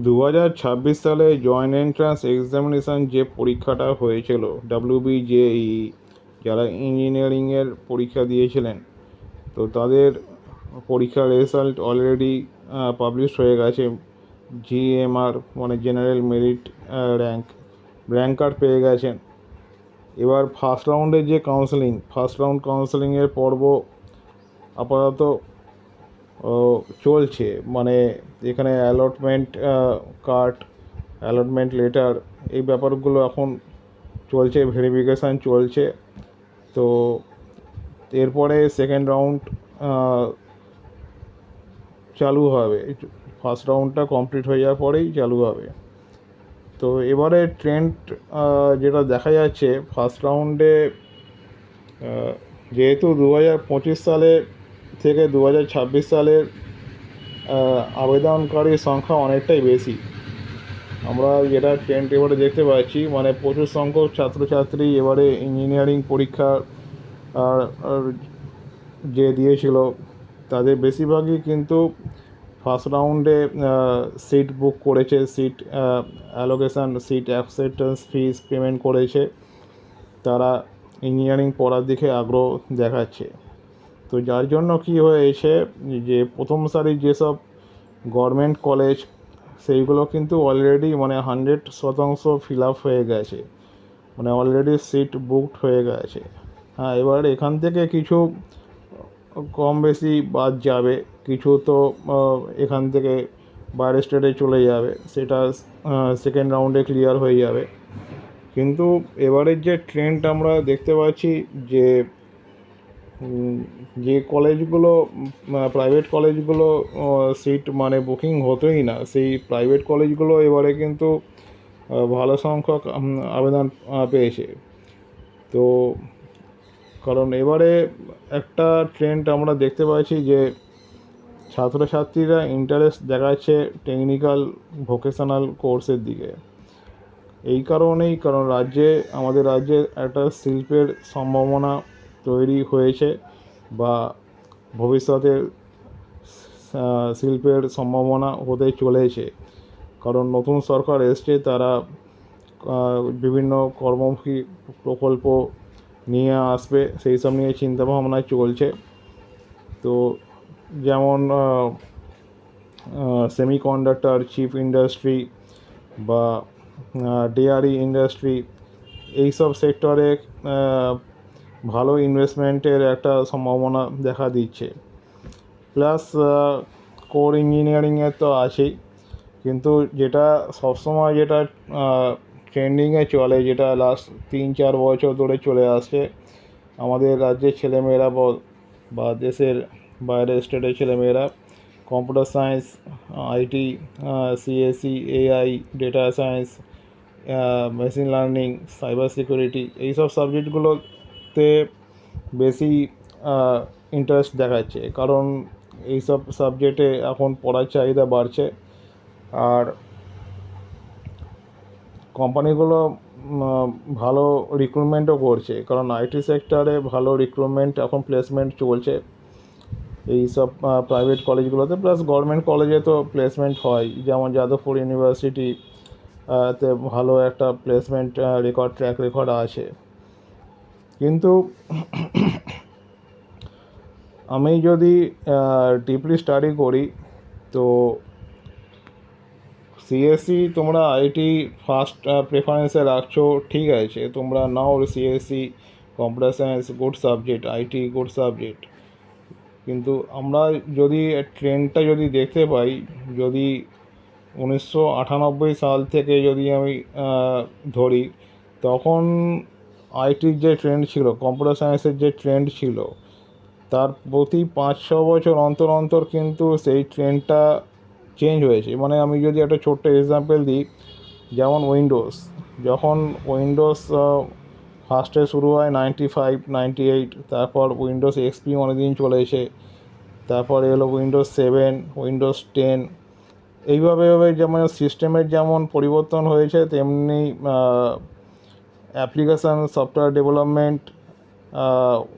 2026 সালে joint entrance examination যে পরীক্ষাটা হয়েছিল WBJEE, যারা ইঞ্জিনিয়ারিংয়ের পরীক্ষা দিয়েছিলেন, তো তাদের পরীক্ষার রেজাল্ট অলরেডি পাবলিশ হয়ে গেছে। GMR মানে জেনারেল মেরিট র্যাঙ্ক কার্ড পেয়ে গেছেন। এবার ফার্স্ট রাউন্ড কাউন্সেলিংয়ের পর্ব আপাতত চলছে। মানে এখানে অ্যালটমেন্ট লেটার, এই ব্যাপারগুলো এখন চলছে, ভেরিফিকেশান চলছে। তো এরপরে সেকেন্ড রাউন্ড চালু হবে। ফার্স্ট রাউন্ডটা কমপ্লিট হয়ে যাওয়ার পরেই চালু হবে। তো এবারে ট্রেন্ড যেটা দেখা যাচ্ছে, ফার্স্ট রাউন্ডে যেহেতু 2025 সালে থেকে 2026 সালের আবেদনকারীর সংখ্যা অনেকটাই বেশি। আমরা যেটা ট্রেন্ড এবারে দেখতে পাচ্ছি, মানে প্রচুর সংখ্যক ছাত্রছাত্রী এবারে ইঞ্জিনিয়ারিং পরীক্ষা যে দিয়েছিল, তাদের বেশিরভাগই কিন্তু ফার্স্ট রাউন্ডে সিট বুক করেছে, seat allocation, seat acceptance fees payment করেছে। তারা ইঞ্জিনিয়ারিং পড়ার দিকে আগ্রহ দেখাচ্ছে। তো যার জন্য কি হয়েছে, যে প্রথম সারির যেসব গভর্নমেন্ট কলেজ, সেইগুলো কিন্তু অলরেডি মানে 100% ফিল আপ হয়ে গেছে, মানে অলরেডি সিট বুকড হয়ে গেছে। হ্যাঁ, এবার এখান থেকে কিছু কম বেশি বাদ যাবে, কিছু তো এখান থেকে বাইরের স্টেটে চলে যাবে, সেটা সেকেন্ড রাউন্ডে ক্লিয়ার হয়ে যাবে। কিন্তু এবারের যে ট্রেন্ড আমরা দেখতে পাচ্ছি, যে কলেজগুলো প্রাইভেট কলেজগুলো সিট মানে বুকিং হতোই না, সেই প্রাইভেট কলেজগুলো এবারে কিন্তু ভালো সংখ্যক আবেদন পেয়েছে। তো কারণ এবারে একটা ট্রেন্ড আমরা দেখতে পাচ্ছি যে ছাত্রছাত্রীরা ইন্টারেস্ট দেখাচ্ছে টেকনিক্যাল ভোকেশনাল কোর্সের দিকে। এই কারণেই, কারণ আমাদের রাজ্যে একটা শিল্পের সম্ভাবনা তৈরি হয়েছে, বা ভবিষ্যতে শিল্পের সম্ভাবনা হতে চলেছে। কারণ নতুন সরকার এসছে, তারা বিভিন্ন কর্মমুখী প্রকল্প নিয়ে আসবে, সেই সব নিয়ে চিন্তাভাবনা চলছে। তো যেমন সেমিকন্ডাক্টর চিপ ইন্ডাস্ট্রি বা ডেয়ারি ইন্ডাস্ট্রি, এইসব সেক্টরে ভালো ইনভেস্টমেন্টের একটা সম্ভাবনা দেখা দিচ্ছে। প্লাস কোর ইঞ্জিনিয়ারিংয়ের তো আছেই, কিন্তু যেটা সবসময় যেটা ট্রেন্ডিংয়ে চলে, যেটা লাস্ট 3-4 বছর ধরে চলে আসছে, আমাদের রাজ্যের ছেলেমেয়েরা বা দেশের বাইরের স্টেটের ছেলেমেয়েরা computer science, IT, CSE, AI, data science, machine learning, cyber security, এইসব সাবজেক্টগুলোতে বেশি ইন্টারেস্ট দেখাচ্ছে। কারণ এইসব সাবজেক্টে এখন পড়ার চাহিদা বাড়ছে, আর কোম্পানিগুলো ভালো রিক্রুটমেন্টও করছে, কারণ IT সেক্টরে ভালো রিক্রুটমেন্ট, এখন প্লেসমেন্ট চলছে এই সব প্রাইভেট কলেজগুলোতে। প্লাস গভর্নমেন্ট কলেজে তো প্লেসমেন্ট হয়, যেমন যাদবপুর ইউনিভার্সিটি তে ভালো একটা প্লেসমেন্ট ট্র্যাক রেকর্ড আছে। কিন্তু আমি যদি ডিপলি স্টাডি করি, তো CSE তোমরা IT ফার্স্ট প্রেফারেন্সে রাখছো, ঠিক আছে, তোমরা নাও CSE, computer science good subject, IT good subject. কিন্তু আমরা যদি ট্রেন্ডটা যদি দেখতে পাই, যদি 1998 সাল থেকে যদি আমি ধরি, তখন ITর যে ট্রেন্ড ছিল, কম্পিউটার সায়েন্সের যে ট্রেন্ড ছিল, তার প্রতি 5-6 বছর অন্তর অন্তর কিন্তু সেই ট্রেন্ডটা চেঞ্জ হয়েছে। মানে আমি যদি একটা ছোট্ট এক্সাম্পল দিই, যেমন যখন উইন্ডোজ ফার্স্টে শুরু হয় 95, 98, তারপর উইন্ডোজ XP অনেকদিন চলেছে, তারপরে এলো উইন্ডোজ 7, উইন্ডোজ 10। এইভাবে যেমন সিস্টেমের যেমন পরিবর্তন হয়েছে, তেমনি application software development,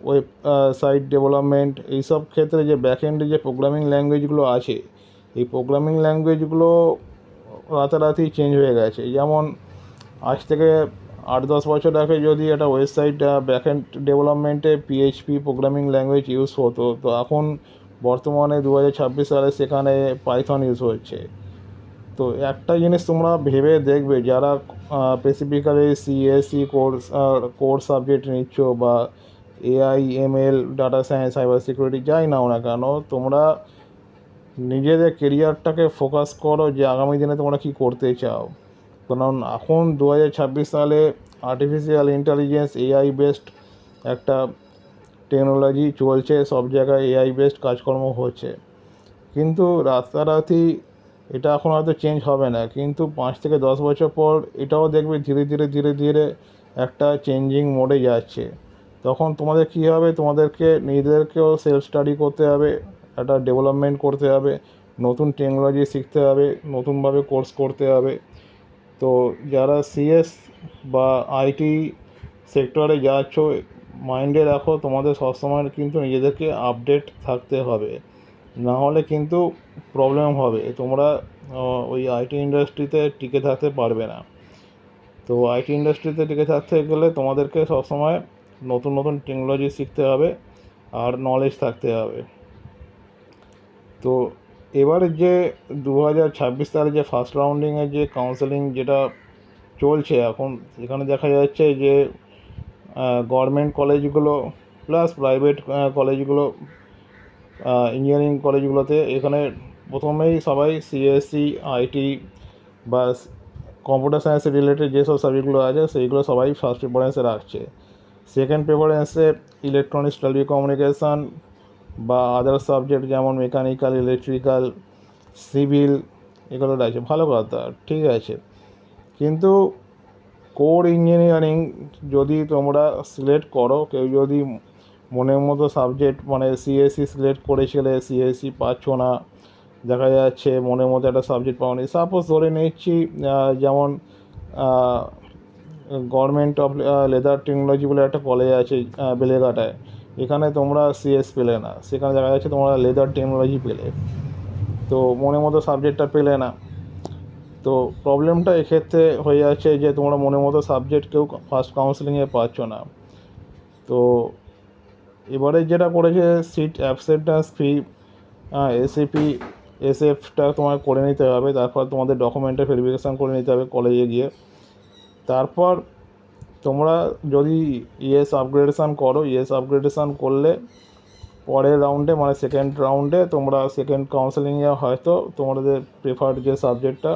website development, এইসব ক্ষেত্রে যে ব্যাকএন্ডে যে প্রোগ্রামিং ল্যাঙ্গুয়েজগুলো আছে, এই প্রোগ্রামিং ল্যাঙ্গুয়েজগুলো রাতারাতি চেঞ্জ হয়ে গেছে। যেমন আজ থেকে 8-10 বছর আগে যদি একটা ওয়েবসাইট ব্যাকএন্ড ডেভেলপমেন্টে পিএইচপি প্রোগ্রামিং ল্যাঙ্গুয়েজ ইউজ হতো, তো এখন বর্তমানে 2026 সালে সেখানে পাইথন ইউজ হচ্ছে। তো একটা জিনিস তোমরা ভেবে দেখবে, যারা স্পেসিফিক্যালি সিএসসি কোর্স সাবজেক্ট নিচ্ছ বা AI ML data science cyber security যাই নাও না কেন, তোমরা নিজেদের কেরিয়ারটাকে ফোকাস করো যে আগামী দিনে তোমরা কী করতে চাও। কারণ এখন 2026 সালে আর্টিফিশিয়াল ইন্টেলিজেন্স এআই বেসড একটা টেকনোলজি চলছে, সব জায়গায় এআই বেসড কাজকর্ম হচ্ছে। কিন্তু রাতারাতি এটা এখন হয়তো চেঞ্জ হবে না, কিন্তু 5 থেকে 10 বছর পর এটাও দেখবে ধীরে ধীরে ধীরে ধীরে একটা চেঞ্জিং মোডে যাচ্ছে। তখন তোমাদের কী হবে, তোমাদেরকে নিজেদেরকেও সেলফ স্টাডি করতে হবে, একটা ডেভেলপমেন্ট করতে হবে, নতুন টেকনোলজি শিখতে হবে, নতুনভাবে কোর্স করতে হবে। তো যারা সিএস বা আইটি সেক্টরে যাচ্ছ, মাইন্ডে রাখো তোমাদের সবসময় কিন্তু নিজেদেরকে আপডেট থাকতে হবে, না হলে কিন্তু প্রবলেম হবে, তোমরা ওই আইটি ইন্ডাস্ট্রিতে টিকে থাকতে পারবে না। তো আইটি ইন্ডাস্ট্রিতে টিকে থাকতে গেলে তোমাদেরকে সবসময় নতুন নতুন টেকনোলজি শিখতে হবে আর নলেজ থাকতে হবে। তো এবারে যে 2026 সালে যে ফার্স্ট রাউন্ডিংয়ের যে কাউন্সেলিং যেটা চলছে এখন, এখানে দেখা যাচ্ছে যে গভর্নমেন্ট কলেজগুলো প্লাস প্রাইভেট কলেজগুলো, ইঞ্জিনিয়ারিং কলেজগুলোতে এখানে প্রথমেই সবাই সিএসসি আইটি বা কম্পিউটার সায়েন্স রিলেটেড যেসব সাবজেক্টগুলো আছে সেইগুলো সবাই ফার্স্ট প্রেফারেন্সে রাখছে। সেকেন্ড প্রেফারেন্সে ইলেকট্রনিক্স টেলিকমিউনিকেশান বা আদার সাবজেক্ট যেমন মেকানিক্যাল ইলেকট্রিক্যাল সিভিল এগুলো আছে। ভালো কথা, ঠিক আছে, কিন্তু কোর ইঞ্জিনিয়ারিং যদি তোমরা সিলেক্ট করো, কেউ যদি মনের মতো সাবজেক্ট মানে সিএসসি সিলেক্ট করেছিলে, সিএসসি পাচ্ছ না, দেখা যাচ্ছে মনের মতো একটা সাবজেক্ট পাওনি, সাপোজ ধরে নিচ্ছি যেমন গভর্নমেন্ট অফ লেদার টেকনোলজি বলে একটা কলেজ আছে বেলেঘাটায়, এখানে তোমরা সিএস পেলে না, সেখানে দেখা যাচ্ছে তোমরা লেদার টেকনোলজি পেলে, তো মনের মতো সাবজেক্টটা পেলে না। তো প্রবলেমটা এক্ষেত্রে হয়ে যাচ্ছে যে তোমরা মনের মতো সাবজেক্ট কেউ ফার্স্ট কাউন্সেলিংয়ে পাচ্ছ না। তো এবারে যেটা করেছে সিট অ্যাবসেন্টেন্স ফি এসএফটা তোমার করে নিতে হবে, তারপর তোমাদের ডকুমেন্টে ভেরিফিকেশান করে নিতে হবে কলেজে গিয়ে। তারপর তোমরা যদি আপগ্রেডেশান করো, আপগ্রেডেশান করলে পরের রাউন্ডে মানে সেকেন্ড রাউন্ডে তোমরা সেকেন্ড কাউন্সেলিংয়ে হয়তো তোমাদের প্রেফার্ড যে সাবজেক্টটা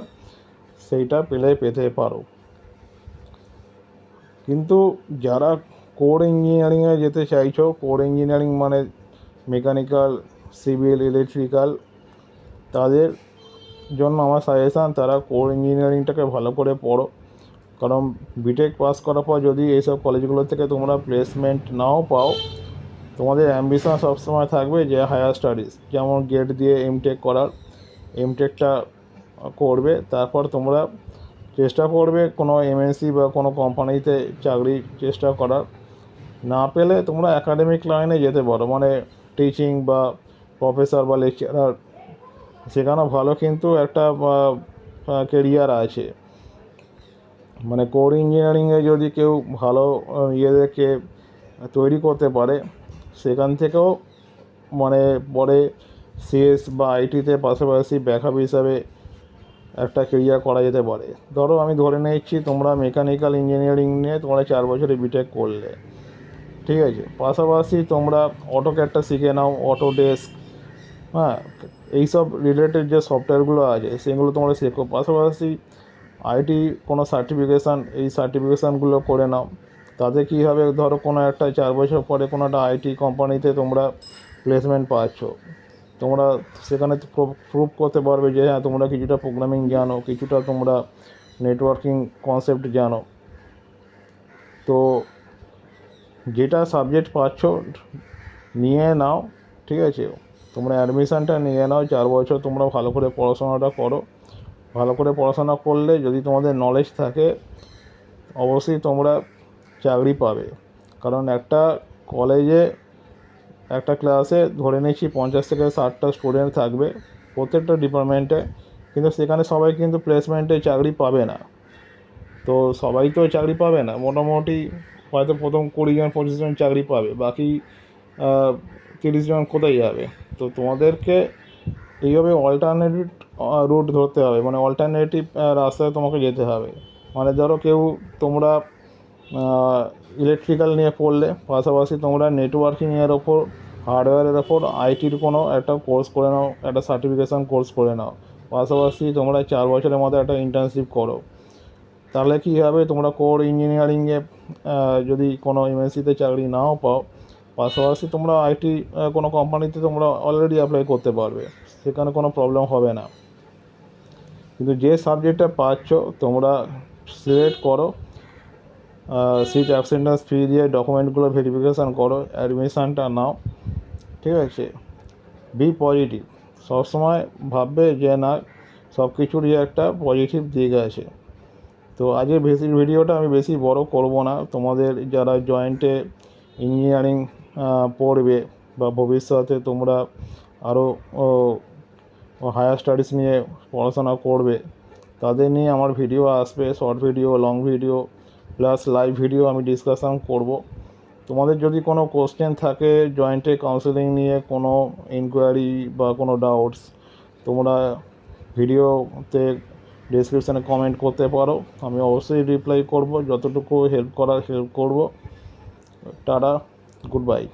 সেইটা পেতে পারো। কিন্তু যারা কোর ইঞ্জিনিয়ারিংয়ে যেতে চাইছো, কোর ইঞ্জিনিয়ারিং মানে মেকানিক্যাল সিভিল ইলেকট্রিক্যাল, তাদের জন্য আমার সাজেশান তারা কোর ইঞ্জিনিয়ারিংটাকে ভালো করে পড়ো। কারণ বিটেক পাস করার পর যদি এইসব কলেজগুলো থেকে তোমরা প্লেসমেন্ট নাও পাও, তোমাদের অ্যাম্বিশন সবসময় থাকবে যে হায়ার স্টাডিজ, যেমন গেট দিয়ে এমটেক করার, এমটেকটা করবে, তারপর তোমরা চেষ্টা করবে কোনো এমএনসি বা কোনো কোম্পানিতে চাকরির চেষ্টা করার। না পেলে তোমরা একাডেমিক লাইনে যেতে পারো, মানে টিচিং বা প্রফেসর বা লেকচারার, সেখানেও ভালো কিন্তু একটা কেরিয়ার আছে। মানে কোর ইঞ্জিনিয়ারিংয়ে যদি কেউ ভালো ইয়েদেরকে তৈরি করতে পারে, সেখান থেকেও মানে পরে সিএস বা আইটিতে পাশাপাশি ব্যাকআপ হিসাবে একটা কেরিয়ার করা যেতে পারে। ধরো আমি ধরে নিচ্ছি তোমরা মেকানিক্যাল ইঞ্জিনিয়ারিং নিয়ে তোমরা 4 বছরে বিটেক করলে, ঠিক আছে, পাশাপাশি তোমরা অটোক্যাডটা শিখে নাও, অটোডেস্ক, হ্যাঁ, এইসব রিলেটেড যে সফটওয়্যারগুলো আছে সেগুলো তোমরা শেখো, পাশাপাশি আইটি কোনো সার্টিফিকেশান, এই সার্টিফিকেশানগুলো করে নাও। তাতে কী হবে, ধরো কোনো একটা 4 বছর পরে কোনো একটা আইটি কোম্পানিতে তোমরা প্লেসমেন্ট পাচ্ছ, তোমরা সেখানে প্রুভ করতে পারবে যে হ্যাঁ তোমরা কিছুটা প্রোগ্রামিং জানো, কিছুটা তোমরা নেটওয়ার্কিং কনসেপ্ট জানো। তো যেটা সাবজেক্ট পাচ্ছ নিয়ে নাও, ঠিক আছে, তোমরা অ্যাডমিশানটা নিয়ে নাও, 4 বছর তোমরা ভালো করে পড়াশোনাটা করো। ভালো করে পড়াশোনা করলে যদি তোমাদের নলেজ থাকে, অবশ্যই তোমরা চাকরি পাবে। কারণ একটা কলেজে একটা ক্লাসে ধরে নিচ্ছি 50 থেকে 60টা স্টুডেন্ট থাকবে প্রত্যেকটা ডিপার্টমেন্টে, কিন্তু সেখানে সবাই কিন্তু প্লেসমেন্টে চাকরি পাবে না। তো সবাই তো চাকরি পাবে না, মোটামুটি হয়তো প্রথম 20 জন 25 জন চাকরি পাবে, বাকি 30 জন কোথায় যাবে? তো তোমাদেরকে এইভাবে অল্টারনেটিভ রুট ধরতে হবে, মানে অল্টারনেটিভ রাস্তায় তোমাকে যেতে হবে। মানে ধরো তোমরা ইলেকট্রিক্যাল নিয়ে পড়লে, পাশাপাশি তোমরা নেটওয়ার্কিংয়ের ওপর, হার্ডওয়্যারের ওপর আইটির কোনো একটা কোর্স করে নাও, একটা সার্টিফিকেশান কোর্স করে নাও, পাশাপাশি তোমরা 4 বছরের মধ্যে একটা ইন্টার্নশিপ করো। তাহলে কী হবে, তোমরা কোর ইঞ্জিনিয়ারিংয়ে যদি কোনো এমএনসিতে চাকরি নাও পাও, পাশাপাশি তোমরা আইটি কোনো কোম্পানিতে তোমরা অলরেডি অ্যাপ্লাই করতে পারবে, সেখানে কোনো প্রবলেম হবে না। কিন্তু যে সাবজেক্টটা পাচ্ছ তোমরা সিলেক্ট করো, সিট অ্যাবসেন্টেন্স ফি দিয়ে ডকুমেন্টগুলো ভেরিফিকেশান করো, অ্যাডমিশানটা নাও, ঠিক আছে? বি পজিটিভ, সবসময় ভাববে যে না, সব কিছুরই একটা পজিটিভ দিক আছে। তো আজকের ভিডিওটা আমি বেশি বড় করব না। তোমাদের যারা জয়েন্টে ইঞ্জিনিয়ারিং পড়বে বা ভবিষ্যতে তোমরা আরও হায়ার স্টাডিজ নিয়ে পড়াশোনা করবে, তাদের নিয়ে আমার ভিডিও আসবে, short video, long video plus live video আমি ডিসকাশান করব। তোমাদের যদি কোনো কোশ্চেন থাকে জয়েন্টে কাউন্সেলিং নিয়ে, কোনো ইনকোয়ারি বা কোনো ডাউটস, তোমরা ভিডিওতে ডেসক্রিপশানে কমেন্ট করতে পারো, আমি অবশ্যই রিপ্লাই করব, যতটুকু হেল্প করার হেল্প করব। Tata, good bye.